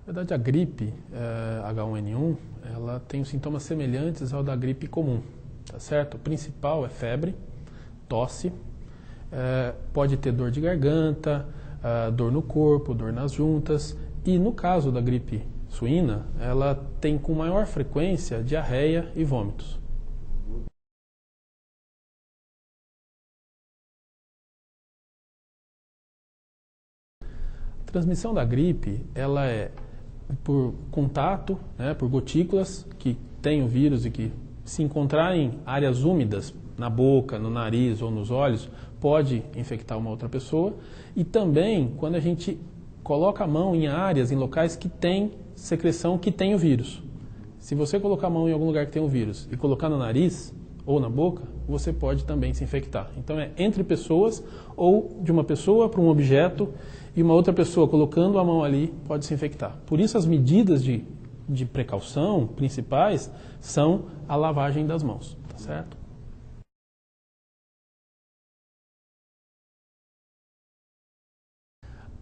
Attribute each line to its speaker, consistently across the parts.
Speaker 1: Na verdade, a gripe H1N1, ela tem os sintomas semelhantes ao da gripe comum, tá certo? O principal é febre, tosse, pode ter dor de garganta, dor no corpo, dor nas juntas, e no caso da gripe suína, ela tem com maior frequência diarreia e vômitos. A transmissão da gripe, ela é por contato, por gotículas que têm o vírus e que se encontrar em áreas úmidas, na boca, no nariz ou nos olhos, pode infectar uma outra pessoa. E também quando a gente coloca a mão em áreas, em locais que tem secreção que tem o vírus. Se você colocar a mão em algum lugar que tem o vírus e colocar no nariz ou na boca, você pode também se infectar. Então é entre pessoas ou de uma pessoa para um objeto e uma outra pessoa colocando a mão ali pode se infectar. Por isso as medidas de precaução principais são a lavagem das mãos, tá certo?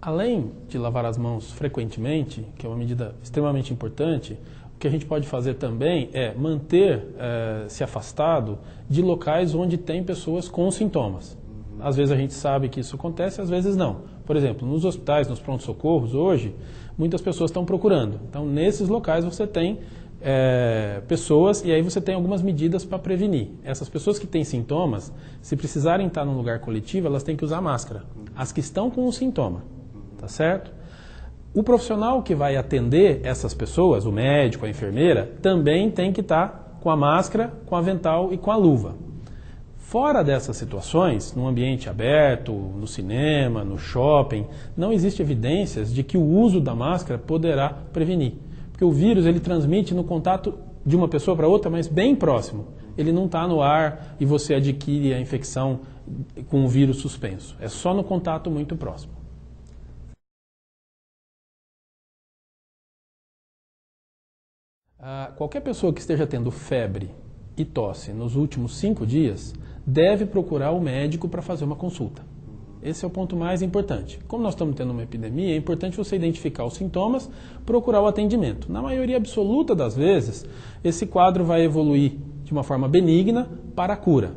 Speaker 1: Além de lavar as mãos frequentemente, que é uma medida extremamente importante, o que a gente pode fazer também é manter-se afastado de locais onde tem pessoas com sintomas. Às vezes a gente sabe que isso acontece, às vezes não. Por exemplo, nos hospitais, nos pronto-socorros, hoje, muitas pessoas estão procurando. Então, nesses locais você tem pessoas e aí você tem algumas medidas para prevenir. Essas pessoas que têm sintomas, se precisarem estar num lugar coletivo, elas têm que usar máscara. As que estão com o sintoma, tá certo? O profissional que vai atender essas pessoas, o médico, a enfermeira, também tem que estar com a máscara, com o avental e com a luva. Fora dessas situações, num ambiente aberto, no cinema, no shopping, não existe evidências de que o uso da máscara poderá prevenir. Porque o vírus ele transmite no contato de uma pessoa para outra, mas bem próximo. Ele não está no ar e você adquire a infecção com o vírus suspenso. É só no contato muito próximo. Qualquer pessoa que esteja tendo febre e tosse nos últimos 5 dias deve procurar o médico para fazer uma consulta. Esse é o ponto mais importante. Como nós estamos tendo uma epidemia, é importante você identificar os sintomas, procurar o atendimento. Na maioria absoluta das vezes, esse quadro vai evoluir de uma forma benigna para a cura.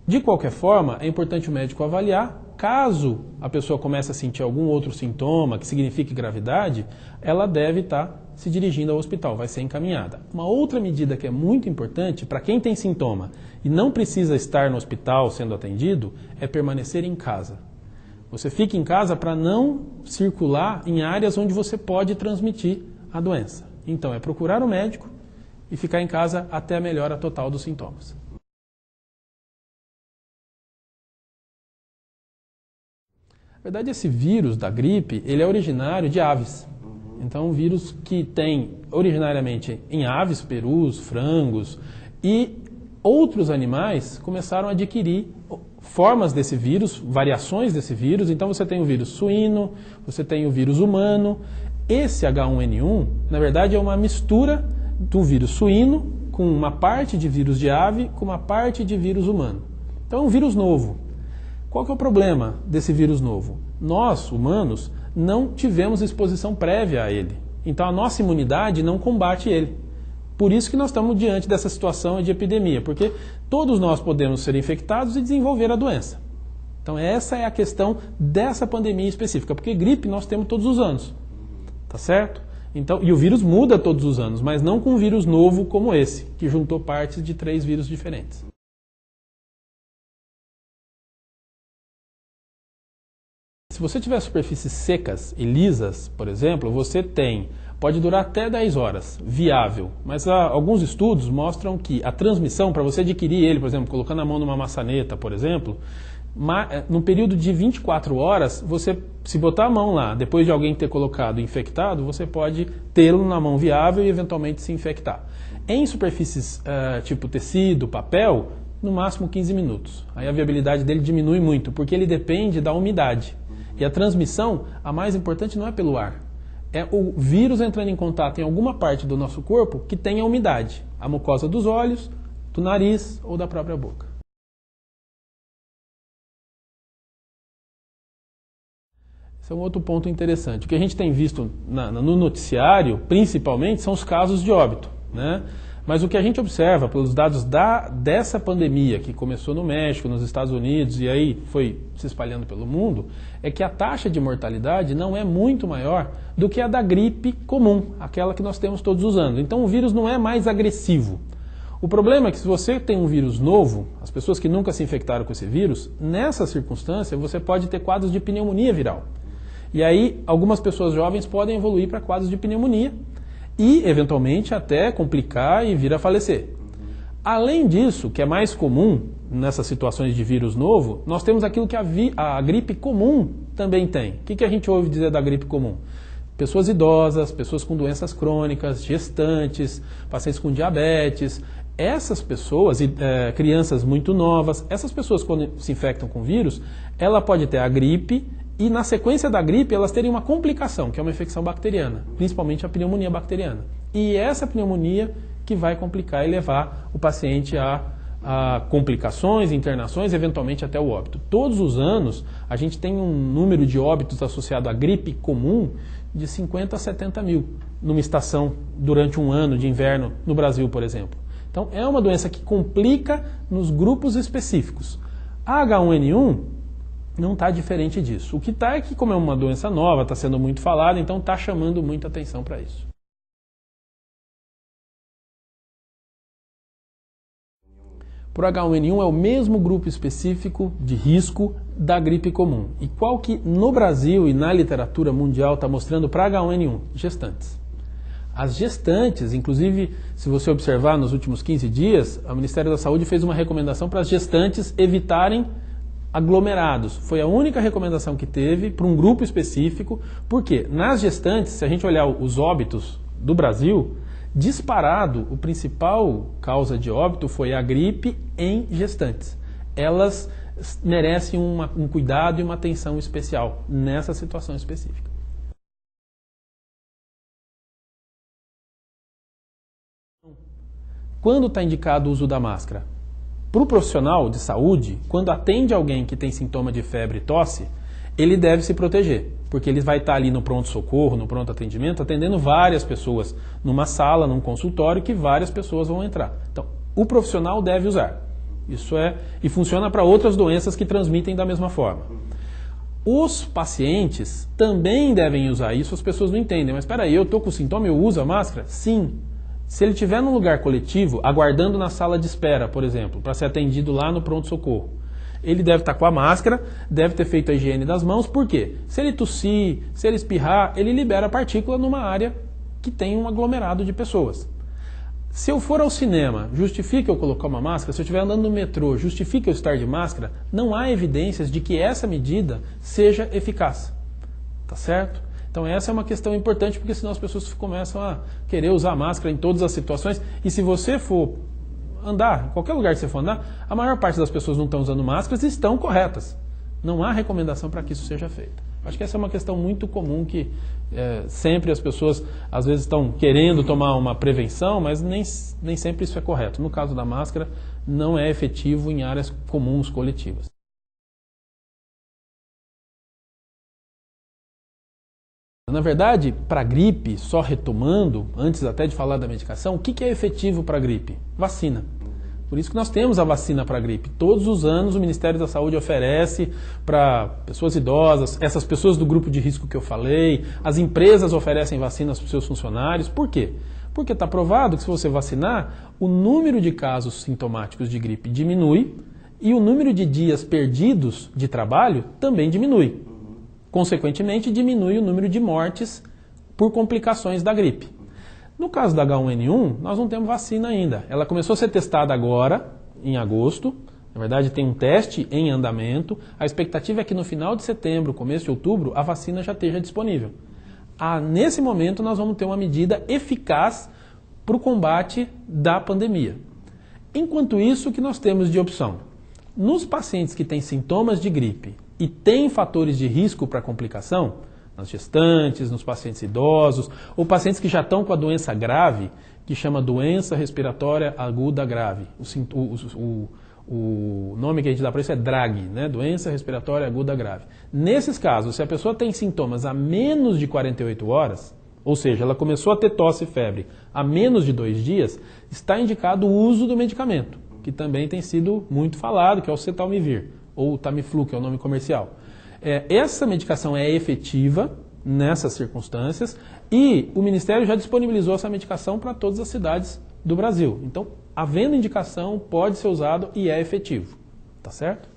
Speaker 1: De qualquer forma, é importante o médico avaliar. Caso a pessoa comece a sentir algum outro sintoma que signifique gravidade, ela deve estar se dirigindo ao hospital, vai ser encaminhada. Uma outra medida que é muito importante para quem tem sintoma e não precisa estar no hospital sendo atendido é permanecer em casa. Você fica em casa para não circular em áreas onde você pode transmitir a doença. Então é procurar o médico e ficar em casa até a melhora total dos sintomas. Na verdade, esse vírus da gripe, ele é originário de aves. Então, um vírus que tem originariamente em aves, perus, frangos e outros animais começaram a adquirir formas desse vírus, variações desse vírus. Então, você tem o vírus suíno, você tem o vírus humano. Esse H1N1, na verdade, é uma mistura do vírus suíno com uma parte de vírus de ave com uma parte de vírus humano. Então, é um vírus novo. Qual que é o problema desse vírus novo? Nós, humanos, não tivemos exposição prévia a ele. Então a nossa imunidade não combate ele. Por isso que nós estamos diante dessa situação de epidemia, porque todos nós podemos ser infectados e desenvolver a doença. Então essa é a questão dessa pandemia específica, porque gripe nós temos todos os anos, tá certo? Então, e o vírus muda todos os anos, mas não com um vírus novo como esse, que juntou partes de 3 vírus diferentes. Se você tiver superfícies secas e lisas, por exemplo, pode durar até 10 horas, viável. Mas alguns estudos mostram que a transmissão, para você adquirir ele, por exemplo, colocando a mão numa maçaneta, por exemplo, num período de 24 horas, você, se botar a mão lá, depois de alguém ter colocado infectado, você pode tê-lo na mão viável e eventualmente se infectar. Em superfícies tipo tecido, papel, no máximo 15 minutos. Aí a viabilidade dele diminui muito, porque ele depende da umidade. E a transmissão, a mais importante não é pelo ar. É o vírus entrando em contato em alguma parte do nosso corpo que tenha umidade. A mucosa dos olhos, do nariz ou da própria boca. Esse é um outro ponto interessante. O que a gente tem visto no noticiário, principalmente, são os casos de óbito, né? Mas o que a gente observa pelos dados dessa pandemia, que começou no México, nos Estados Unidos e aí foi se espalhando pelo mundo, é que a taxa de mortalidade não é muito maior do que a da gripe comum, aquela que nós temos todos os anos. Então o vírus não é mais agressivo. O problema é que se você tem um vírus novo, as pessoas que nunca se infectaram com esse vírus, nessa circunstância você pode ter quadros de pneumonia viral. E aí algumas pessoas jovens podem evoluir para quadros de pneumonia e, eventualmente, até complicar e vir a falecer. Além disso, que é mais comum nessas situações de vírus novo, nós temos aquilo que a gripe comum também tem. O que a gente ouve dizer da gripe comum? Pessoas idosas, pessoas com doenças crônicas, gestantes, pacientes com diabetes. Essas pessoas, crianças muito novas, essas pessoas quando se infectam com vírus, ela pode ter a gripe e na sequência da gripe elas terem uma complicação, que é uma infecção bacteriana, principalmente a pneumonia bacteriana. E essa pneumonia que vai complicar e levar o paciente a complicações, internações, eventualmente até o óbito. Todos os anos a gente tem um número de óbitos associado à gripe comum de 50 a 70 mil numa estação durante um ano de inverno no Brasil, por exemplo. Então é uma doença que complica nos grupos específicos. A H1N1 não está diferente disso. O que está é que, como é uma doença nova, está sendo muito falada, então está chamando muita atenção para isso. Para o H1N1 é o mesmo grupo específico de risco da gripe comum. E qual que no Brasil e na literatura mundial está mostrando para H1N1? Gestantes. As gestantes, inclusive, se você observar nos últimos 15 dias, o Ministério da Saúde fez uma recomendação para as gestantes evitarem aglomerados. Foi a única recomendação que teve para um grupo específico, porque nas gestantes, se a gente olhar os óbitos do Brasil, disparado, o principal causa de óbito foi a gripe em gestantes. Elas merecem um cuidado e uma atenção especial nessa situação específica. Quando está indicado o uso da máscara? Para o profissional de saúde, quando atende alguém que tem sintoma de febre e tosse, ele deve se proteger, porque ele vai estar ali no pronto-socorro, no pronto-atendimento, atendendo várias pessoas numa sala, num consultório, que várias pessoas vão entrar. Então, o profissional deve usar. Isso e funciona para outras doenças que transmitem da mesma forma. Os pacientes também devem usar isso, as pessoas não entendem. Mas espera aí, eu estou com sintoma, eu uso a máscara? Sim. Se ele estiver num lugar coletivo, aguardando na sala de espera, por exemplo, para ser atendido lá no pronto-socorro, ele deve estar com a máscara, deve ter feito a higiene das mãos, por quê? Se ele tossir, se ele espirrar, ele libera partícula numa área que tem um aglomerado de pessoas. Se eu for ao cinema, justifica eu colocar uma máscara? Se eu estiver andando no metrô, justifica eu estar de máscara? Não há evidências de que essa medida seja eficaz. Tá certo? Então essa é uma questão importante, porque senão as pessoas começam a querer usar máscara em todas as situações. E se você for andar, em qualquer lugar que você for andar, a maior parte das pessoas não estão usando máscaras e estão corretas. Não há recomendação para que isso seja feito. Acho que essa é uma questão muito comum que sempre as pessoas às vezes estão querendo tomar uma prevenção, mas nem sempre isso é correto. No caso da máscara, não é efetivo em áreas comuns, coletivas. Na verdade, para a gripe, só retomando, antes até de falar da medicação, o que é efetivo para a gripe? Vacina. Por isso que nós temos a vacina para a gripe. Todos os anos o Ministério da Saúde oferece para pessoas idosas, essas pessoas do grupo de risco que eu falei, as empresas oferecem vacinas para os seus funcionários. Por quê? Porque está provado que se você vacinar, o número de casos sintomáticos de gripe diminui e o número de dias perdidos de trabalho também diminui. Consequentemente, diminui o número de mortes por complicações da gripe. No caso da H1N1, nós não temos vacina ainda. Ela começou a ser testada agora, em agosto. Na verdade, tem um teste em andamento. A expectativa é que no final de setembro, começo de outubro, a vacina já esteja disponível. Nesse momento, nós vamos ter uma medida eficaz para o combate da pandemia. Enquanto isso, o que nós temos de opção? Nos pacientes que têm sintomas de gripe e têm fatores de risco para complicação, nas gestantes, nos pacientes idosos, ou pacientes que já estão com a doença grave, que chama doença respiratória aguda grave. O nome que a gente dá para isso é DRAG, né? Doença respiratória aguda grave. Nesses casos, se a pessoa tem sintomas há menos de 48 horas, ou seja, ela começou a ter tosse e febre há menos de 2 dias, está indicado o uso do medicamento, que também tem sido muito falado, que é o Cetalmivir, ou Tamiflu, que é o nome comercial. Essa medicação é efetiva nessas circunstâncias e o Ministério já disponibilizou essa medicação para todas as cidades do Brasil. Então, havendo indicação, pode ser usado e é efetivo. Tá certo?